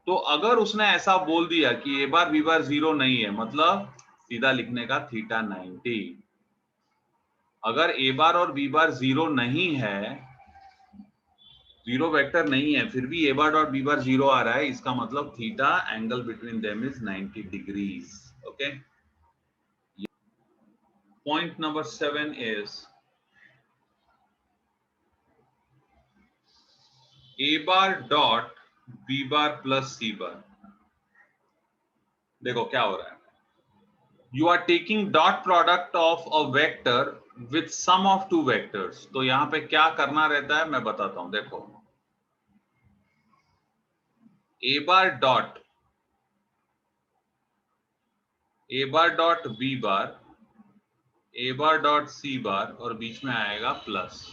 [SPEAKER 1] तो अगर उसने ऐसा बोल दिया कि a bar b bar 0 नहीं है, मतलब सीधा लिखने का थीटा 90. अगर a bar और b bar 0 नहीं है, 0 वेक्टर नहीं है, फिर भी a bar dot b bar 0 आ रहा है, इसका मतलब theta angle between them is 90 degrees. Okay, point number 7 is a bar dot b bar plus c bar. देखो क्या हो रहा है, you are taking dot product of a vector with sum of two vectors. तो यहां पे क्या करना रहता है मैं बताता हूं। देखो a bar dot b bar, a bar dot c bar, और बीच में आएगा प्लस।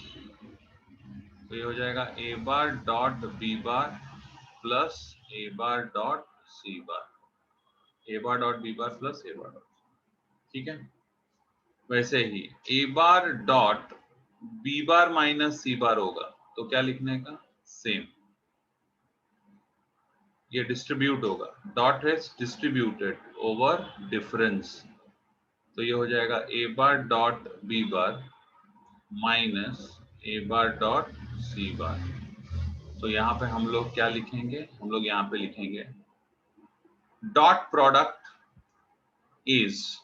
[SPEAKER 1] तो ये हो जाएगा a bar dot b bar plus a bar dot c bar, a bar dot b bar plus a bar dot, ठीक है। वैसे ही a bar dot b bar minus c bar होगा, तो क्या लिखने का, सेम। ये डिस्ट्रीब्यूट होगा, dot is distributed over difference, तो ये हो जाएगा a bar dot b bar minus a bar dot c bar. तो यहाँ पे हम लोग क्या लिखेंगे, हम लोग यहाँ पे लिखेंगे dot product is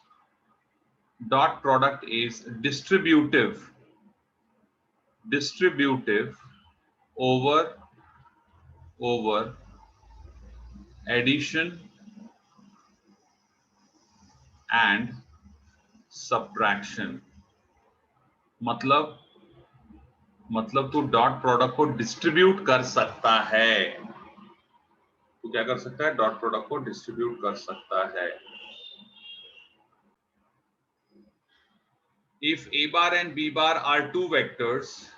[SPEAKER 1] distributive over addition and subtraction। मतलब तू डॉट प्रोडक्ट को डिस्ट्रीब्यूट कर सकता है, तू क्या कर सकता है, डॉट प्रोडक्ट को डिस्ट्रीब्यूट कर सकता है। If a bar and b bar are two vectors,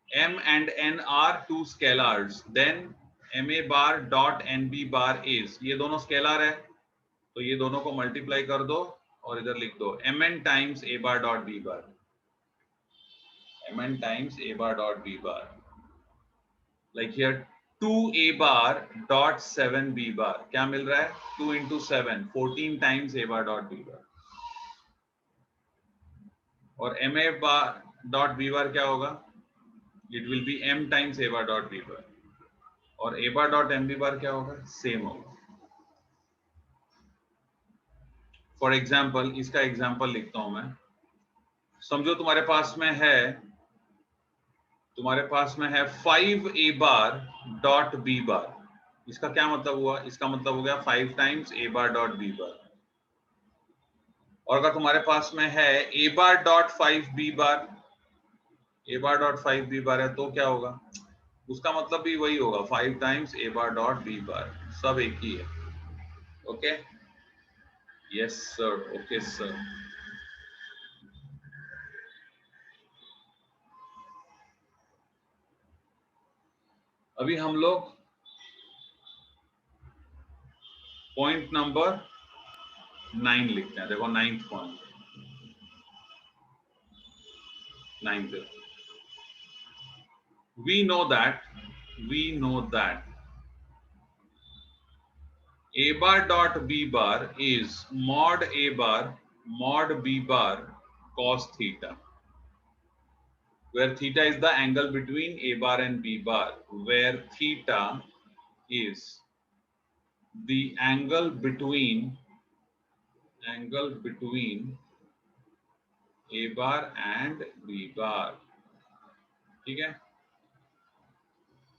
[SPEAKER 1] m and n are two scalars, then ma bar dot nb bar is, ये दोनों स्केलर है तो ये दोनों को मल्टीप्लाई कर दो और इधर लिख दो mn times a bar dot b bar, mn times a bar dot b bar, like here 2a bar dot 7b bar, क्या मिल रहा है, 2 into 7 14 times a bar dot b bar, और ma bar dot b bar क्या होगा, it will be m times a bar dot b bar, और a bar dot mb bar क्या होगा, same होगा। फॉर एग्जाम्पल इसका एग्जाम्पल लिखता हूं मैं, समझो तुम्हारे पास में है 5a bar dot b bar, इसका क्या मतलब हुआ, इसका मतलब हो गया 5 times a bar dot b bar। और अगर तुम्हारे पास में है a bar dot 5b bar, a bar dot 5b bar है तो क्या होगा, उसका मतलब भी वही होगा 5 times a bar dot b bar, सब एक ही है। Okay, yes sir, okay sir. अभी हम लोग पॉइंट नंबर 9 लिखते हैं। देखो 9th point, 9th, we know that a bar dot b bar is mod a bar mod b bar cos theta, where theta is the angle between a bar and b bar, where theta is the angle between a bar and b bar, ठीक है।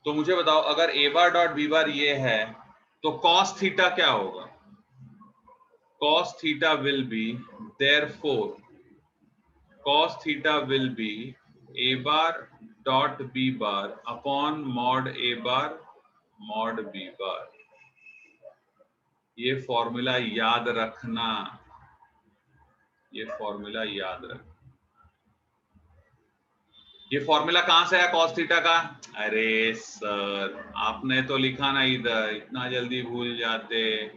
[SPEAKER 1] तो मुझे बताओ अगर a bar dot b bar ये है तो cos theta क्या होगा, cos theta will be, therefore cos theta will be a bar dot b bar upon mod a bar mod b bar। ये फॉर्मूला याद रखना, ये फॉर्मूला याद रखना। ये फॉर्मूला कहां से है cos थीटा का, अरे सर आपने तो लिखा ना इधर, इतना जल्दी भूल जाते।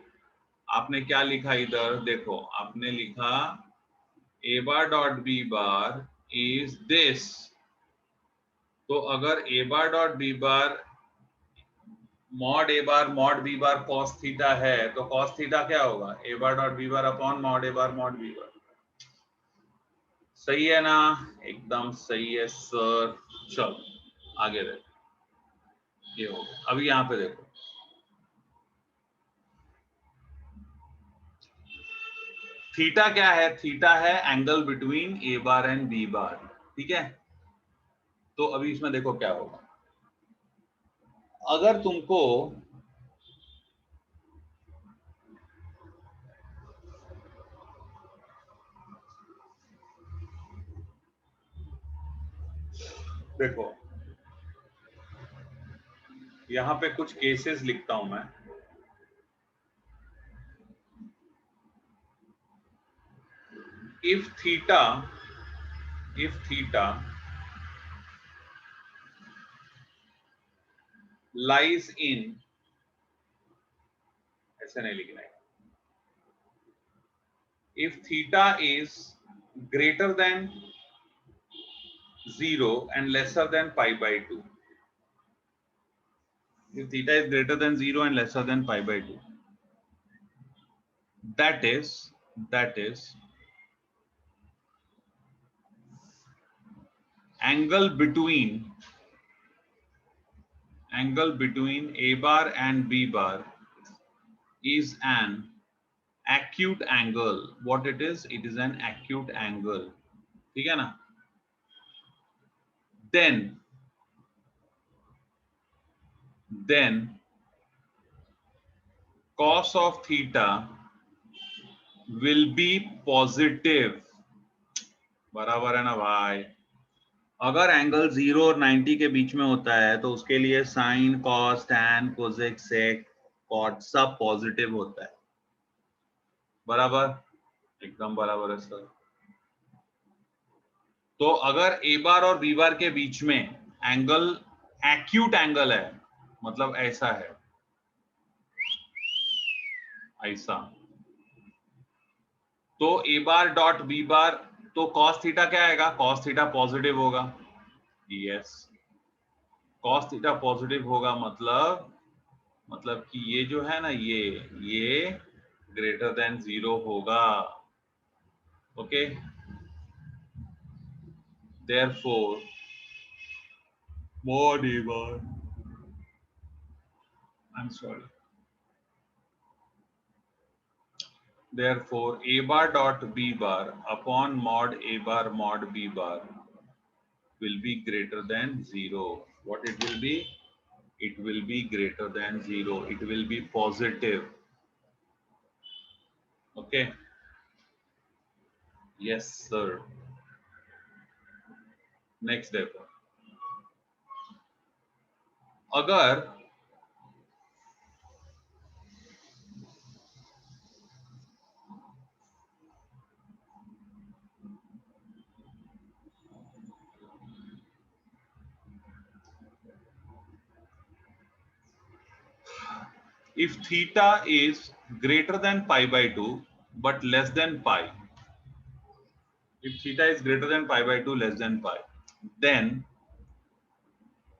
[SPEAKER 1] आपने क्या लिखा इधर, देखो आपने लिखा a bar dot b bar is this, तो अगर a bar dot b bar mod a bar mod b bar cos theta है तो cos थीटा क्या होगा, a bar dot b bar upon mod a bar mod b bar। सही है ना, एकदम सही है सर। चलो आगे देखो, ये हो गया। अभी यहां पे देखो थीटा क्या है, थीटा है angle between A bar and B bar, ठीक है। तो अभी इसमें देखो क्या होगा, अगर तुमको देखो यहां पे कुछ केसेस लिखता हूं मैं। if theta lies in, ऐसे नहीं लिखना है, if theta is greater than 0 and lesser than pi by 2, if theta is greater than 0 and lesser than pi by 2, that is angle between a bar and b bar is an acute angle. What it is? It is an acute angle. ठीक है ना? Then cos of theta will be positive. बराबर है ना भाई? अगर angle 0 और 90 के बीच में होता है तो उसके लिए साइन, कॉस, टैन, कोसेक, सेक, कॉट सब पॉजिटिव होता है। बराबर? एकदम बराबर है सर। तो अगर ए बार और बी बार के बीच में एंगल एक्यूट एंगल है, मतलब ऐसा है, ऐसा, तो ए बार डॉट बी बार, तो कॉस थीटा क्या आएगा? कॉस थीटा पॉजिटिव होगा। यस, कॉस थीटा पॉजिटिव होगा, मतलब कि ये जो है ना, ये ग्रेटर देन 0 होगा। Okay, therefore mod a bar, I'm sorry, therefore a bar dot b bar upon mod a bar mod b bar will be greater than 0. What it will be? It will be greater than 0. It will be positive. Okay, yes sir. Next देखो, अगर if theta is greater than pi by 2 but less than pi, if theta is greater than pi by 2 less than pi,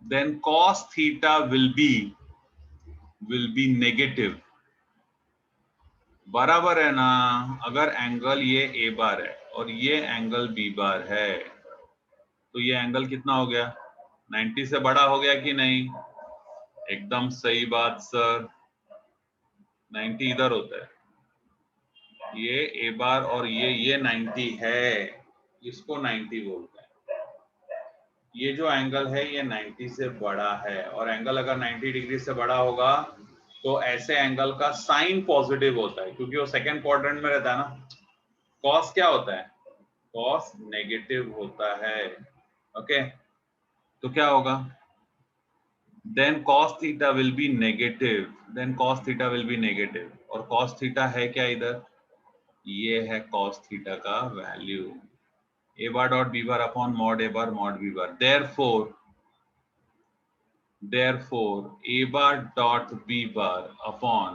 [SPEAKER 1] then cos theta will be negative. बराबर है ना? अगर angle ये ए बार है और ये एंगल बी बार है, तो ये एंगल कितना हो गया? 90 से बड़ा हो गया कि नहीं? एकदम सही बात सर, 90 इधर होता है, ये ए बार और ये 90 है, इसको 90 बोलते हैं। ये जो एंगल है ये 90 से बड़ा है, और एंगल अगर 90 डिग्री से बड़ा होगा तो ऐसे एंगल का साइन पॉजिटिव होता है, क्योंकि वो सेकंड क्वाड्रेंट में रहता है ना। कॉस क्या होता है? कॉस नेगेटिव होता है। ओके, तो क्या होगा? Then cos theta will be negative, और कॉस थीटा है क्या इधर? ये है कॉस थीटा का value, a bar dot b bar upon mod a bar mod b bar. Therefore a bar dot b bar upon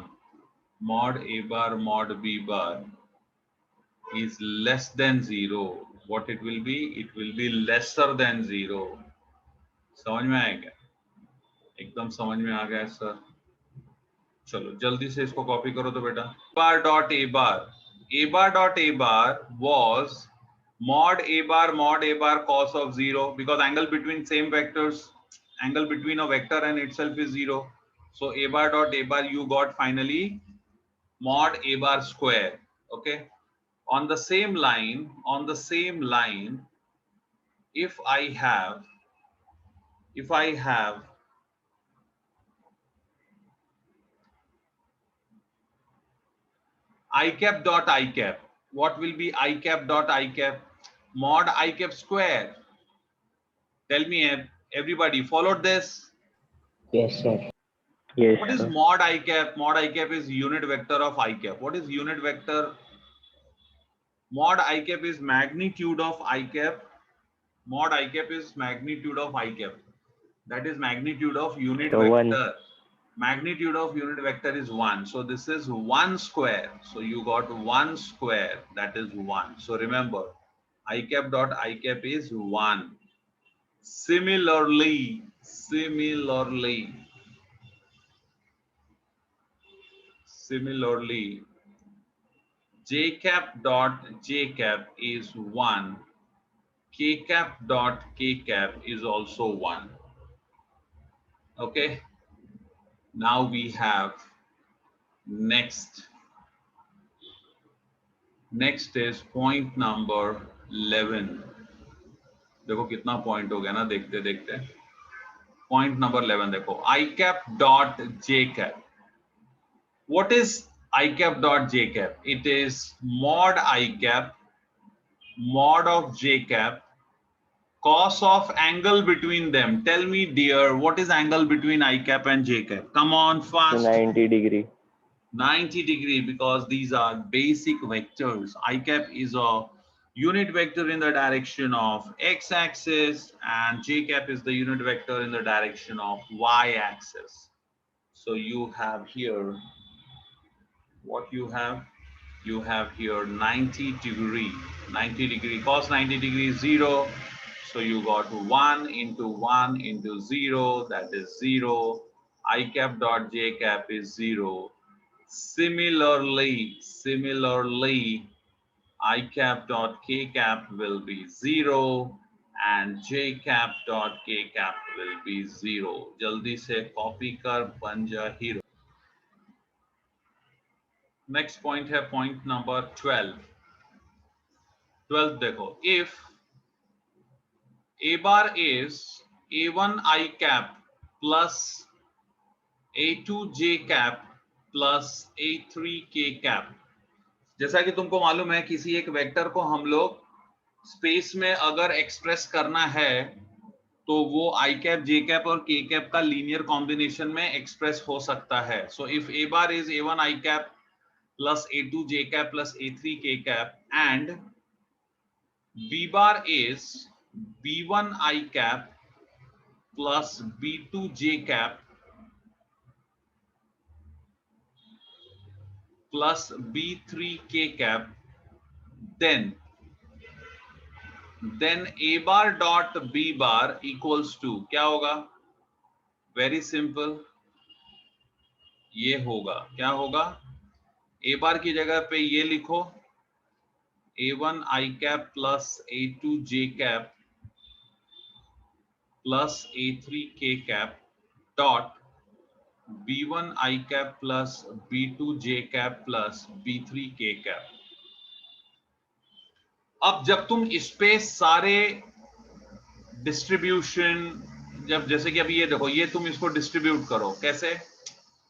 [SPEAKER 1] mod a bar mod b bar is less than 0. What it will be? It will be lesser than 0. समझ में आया क्या? एकदम समझ में आ गया sir. चलो जल्दी से इसको कॉपी करो तो बेटा। bar dot a bar dot a bar was mod a bar cos of 0, because angle between same vectors, angle between a vector and itself is 0. So a bar dot a bar you got finally mod a bar square. Okay, on the same line, if I have I cap dot I cap. What will be I cap dot I cap? Mod I cap square. Tell me, everybody followed this?
[SPEAKER 3] Yes, sir.
[SPEAKER 2] Yes,
[SPEAKER 1] What is
[SPEAKER 2] sir.
[SPEAKER 1] mod I cap? Mod I cap is unit vector of I cap. What is unit vector? Mod I cap is magnitude of I cap. Mod I cap is magnitude of I cap. That is magnitude of unit
[SPEAKER 2] So
[SPEAKER 1] vector. Magnitude of unit vector is 1. So this is 1 square. So you got 1 square. That is 1. So remember, I cap dot I cap is 1. Similarly, J cap dot J cap is 1. K cap dot K cap is also 1. Okay. Now we have next. Next is point number 11. देखो कितना point हो गया ना, देखते देखते. Point number 11 देखो, I cap dot J cap. What is I cap dot J cap? It is mod I cap, mod of J cap, cos of angle between them. Tell me, dear, what is angle between I cap and J cap? Come on, fast.
[SPEAKER 2] 90 degree.
[SPEAKER 1] 90 degree, because these are basic vectors. I cap is a unit vector in the direction of x-axis, and J cap is the unit vector in the direction of y-axis. So you have here, what you have? You have here 90 degree. 90 degree, cos 90 degree is 0. So you got 1 into 1 into 0, that is 0. I cap dot J cap is 0. Similarly, I cap dot K cap will be 0 and J cap dot K cap will be 0. जल्दी से copy कर, बन जा hero. Next point है point number 12. 12 देखो, if A bar is A1 I cap plus A2 J cap plus A3 K cap. जैसा कि तुमको मालूम है, किसी एक वेक्टर को हम लोग स्पेस में अगर एक्सप्रेस करना है तो वो आई कैप, जे कैप और के कैप का लीनियर कॉम्बिनेशन में एक्सप्रेस हो सकता है. So if A bar is A1 I cap plus A2 J cap plus A3 के cap and B bar is B1 I cap plus B2 J cap plus B3 K cap, then A bar dot B bar equals to क्या होगा? Very simple. ये होगा, क्या होगा? A bar की जगह पे ये लिखो, A1 I cap plus A2 J cap plus A3 K cap dot B1 I cap plus B2 J cap plus B3 K cap. अब जब तुम इस पे सारे डिस्ट्रीब्यूशन, जब जैसे कि अभी ये देखो, ये तुम इसको डिस्ट्रीब्यूट करो, कैसे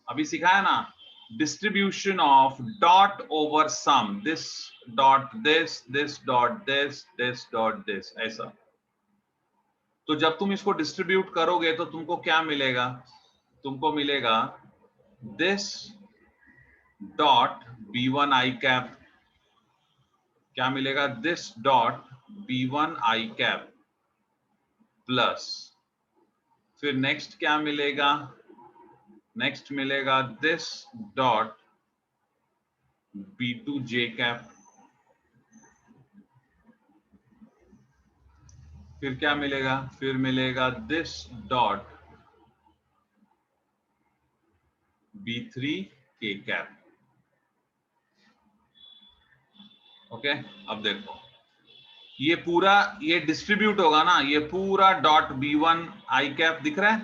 [SPEAKER 1] अभी सिखाया ना, distribution of dot over sum, this dot this, this dot this, this dot this, ऐसा. तो जब तुम इसको डिस्ट्रीब्यूट करोगे तो तुमको क्या मिलेगा? तुमको मिलेगा this dot B1 I cap, क्या मिलेगा? This dot B1 I cap plus, फिर नेक्स्ट क्या मिलेगा? नेक्स्ट मिलेगा this dot B2 J cap, फिर क्या मिलेगा? फिर मिलेगा this dot B3 K cap. Okay, अब देखो ये पूरा, ये डिस्ट्रीब्यूट होगा ना, ये पूरा डॉट B1 I cap दिख रहा है,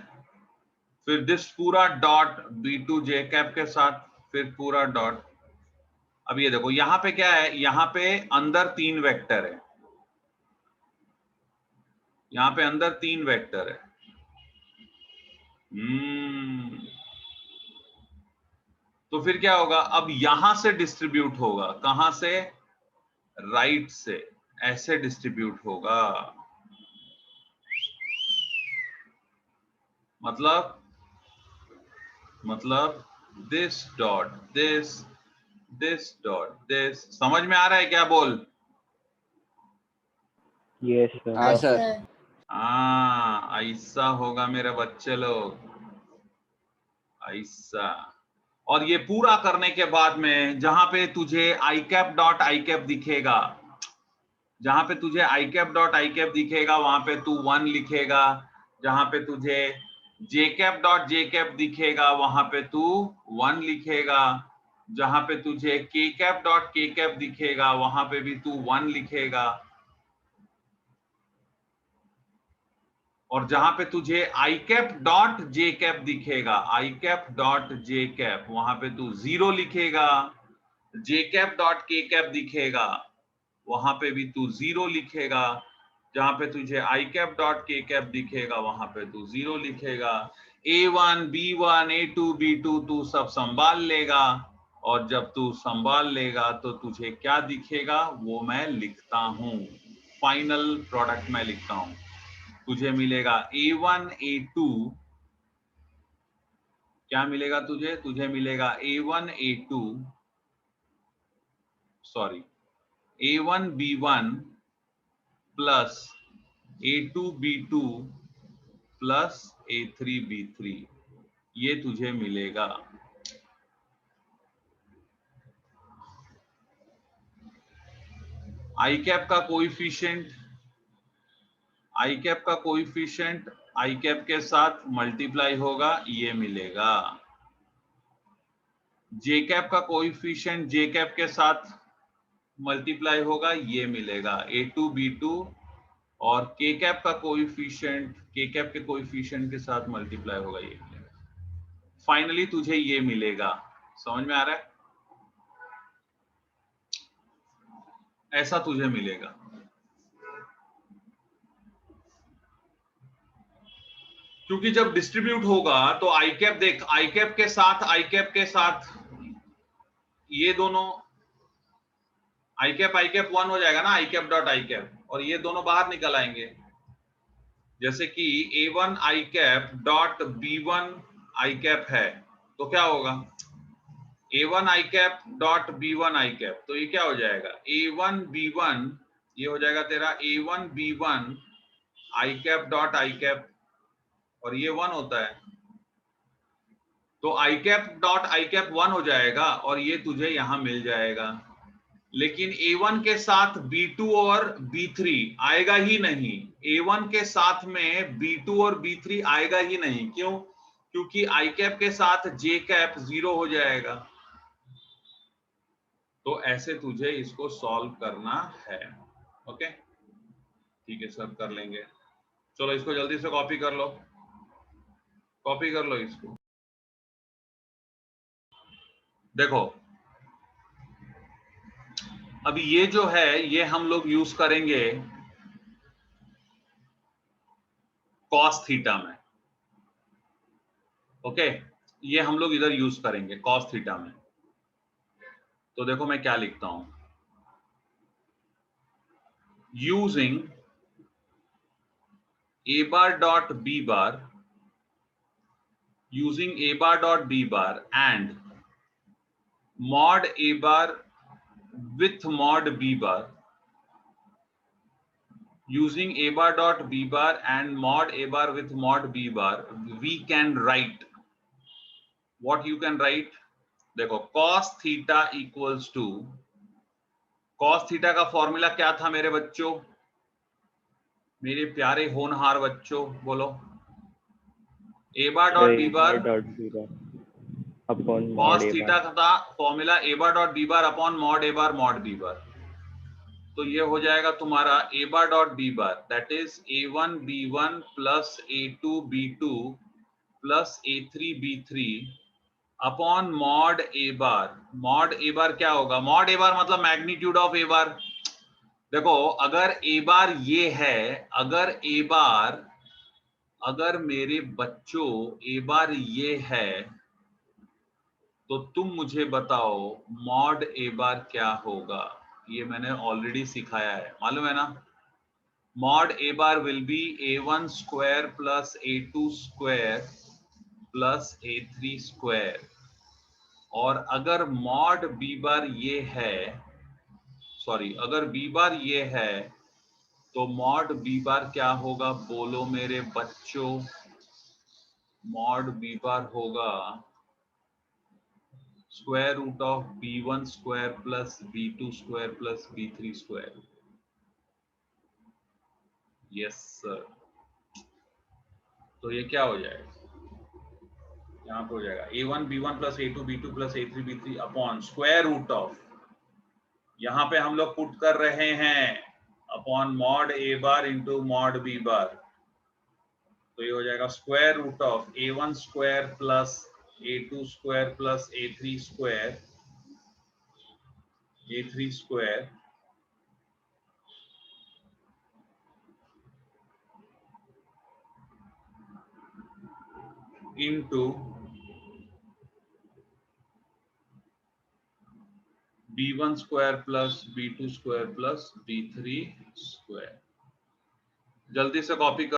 [SPEAKER 1] फिर दिस पूरा डॉट B2 J cap के साथ, फिर पूरा डॉट. अब ये देखो यहां पे क्या है, यहां पे अंदर 3 वेक्टर है, यहां पे अंदर 3 वेक्टर है. तो तो फिर क्या होगा, अब यहां से डिस्ट्रीब्यूट होगा, कहां से, राइट से, ऐसे डिस्ट्रीब्यूट होगा। मतलब this dot this dot this, समझ में आ रहा है क्या बोल?
[SPEAKER 3] Yes, sir.
[SPEAKER 2] हाँ सर।
[SPEAKER 1] हाँ, ऐसा होगा मेरे बच्चे लोग, ऐसा। और ये पूरा करने के बाद में जहां पे तुझे आई कैप डॉट आई कैप दिखेगा, जहां पे तुझे आई कैप डॉट आई कैप दिखेगा वहां पे तू 1 लिखेगा, जहां पे तुझे जे कैप डॉट जे कैप दिखेगा वहां पे तू 1 लिखेगा, जहां पे तुझे के कैप डॉट के कैप दिखेगा वहां पे भी तू 1 लिखेगा, और जहां पे तुझे आई कैप डॉट जे कैप दिखेगा, आई कैप डॉट जे कैप, वहां पे तू 0 लिखेगा, जे कैप डॉट के कैप दिखेगा वहां पे भी तू 0 लिखेगा, जहां पे तुझे आई कैप डॉट के कैप दिखेगा वहां पे तू 0 लिखेगा। A1 B1 A2 B2 तू सब संभाल लेगा, और जब तू संभाल लेगा तो तुझे क्या दिखेगा वो मैं लिखता हूं, फाइनल प्रोडक्ट मैं लिखता हूं। तुझे मिलेगा A1 A2, क्या मिलेगा तुझे, तुझे मिलेगा A1 A2 sorry A1 B1 plus A2 B2 plus A3 B3, ये तुझे मिलेगा। आई कैप का कोएफिशिएंट, आई कैप का कोएफिशिएंट आई कैप के साथ मल्टीप्लाई होगा, ये मिलेगा। जे कैप का कोएफिशिएंट जे कैप के साथ मल्टीप्लाई होगा, ये मिलेगा A2 B2, और के कैप का कोएफिशिएंट के कैप के कोएफिशिएंट के साथ मल्टीप्लाई होगा, ये मिलेगा। फाइनली तुझे ये मिलेगा। समझ में आ रहा है? ऐसा तुझे मिलेगा। क्योंकि जब डिस्ट्रीब्यूट होगा तो आई कैप देख, आई कैप के साथ ये दोनों आई कैप 1 हो जाएगा ना, आई कैप डॉट आई कैप, और ये दोनों बाहर निकल आएंगे। जैसे कि A1 आई कैप डॉट B1 आई कैप है तो क्या होगा, A1 आई कैप डॉट B1 आई कैप, तो ये क्या हो जाएगा A1 B1, ये हो जाएगा तेरा A1 B1 I cap dot I cap, और ये 1 होता है तो आई कैप डॉट आई कैप 1 हो जाएगा, और ये तुझे यहां मिल जाएगा। लेकिन A1 के साथ B2 और B3 आएगा ही नहीं, A1 के साथ में B2 और B3 आएगा ही नहीं। क्यों? क्योंकि आई कैप के साथ जे कैप 0 हो जाएगा। तो ऐसे तुझे इसको सॉल्व करना है। ओके, ठीक है सर, कर लेंगे। चलो इसको जल्दी से कॉपी कर लो, कॉपी कर लो इसको। देखो अभी ये जो है ये हम लोग यूज करेंगे कॉस थीटा में। ओके, ये हम लोग इधर यूज करेंगे कॉस थीटा में। तो देखो मैं क्या लिखता हूं, using a bar dot b bar, using a bar dot b bar and mod a bar with mod b bar, using a bar dot b bar and mod a bar with mod b bar, we can write what you can write। देखो cos theta equals to, cos theta का formula क्या था मेरे बच्चों, मेरे प्यारे होनहार बच्चों, बोलो। a bar dot b bar
[SPEAKER 3] upon mod
[SPEAKER 1] cos
[SPEAKER 3] a
[SPEAKER 1] theta
[SPEAKER 3] bar.
[SPEAKER 1] था formula a bar dot b bar upon mod a bar mod b bar। तो ये हो जाएगा तुम्हारा a bar dot b bar, that is a1 b1 plus a2 b2 plus a3 b3 upon mod A bar. Mod A bar क्या होगा, mod ए bar मतलब magnitude of ए बार। देखो अगर ए बार ये है, अगर मेरे बच्चों ए बार ये है तो तुम मुझे बताओ मॉड ए बार क्या होगा। ये मैंने ऑलरेडी सिखाया है, मालूम है ना। Mod A bar will be a1 square plus a2 square plus a3 square. और अगर मॉड बी बार ये है, सॉरी, अगर बी बार ये है तो मॉड बी बार क्या होगा बोलो मेरे बच्चों। मॉड बी बार होगा square root of b1 square plus b2 square plus b3 square. Yes sir. तो ये क्या हो जाएगा, यहाँ पे हो जाएगा a1 b1 plus a2 b2 plus a3 b3 upon square root of, यहाँ पे हम लोग पुट कर रहे हैं अपॉन मॉड ए bar into mod B bar. तो ये हो जाएगा square root of a1 square plus a2 square plus a3 square into b1 square plus b2 square plus b3 square. जल्दी से कॉपी कर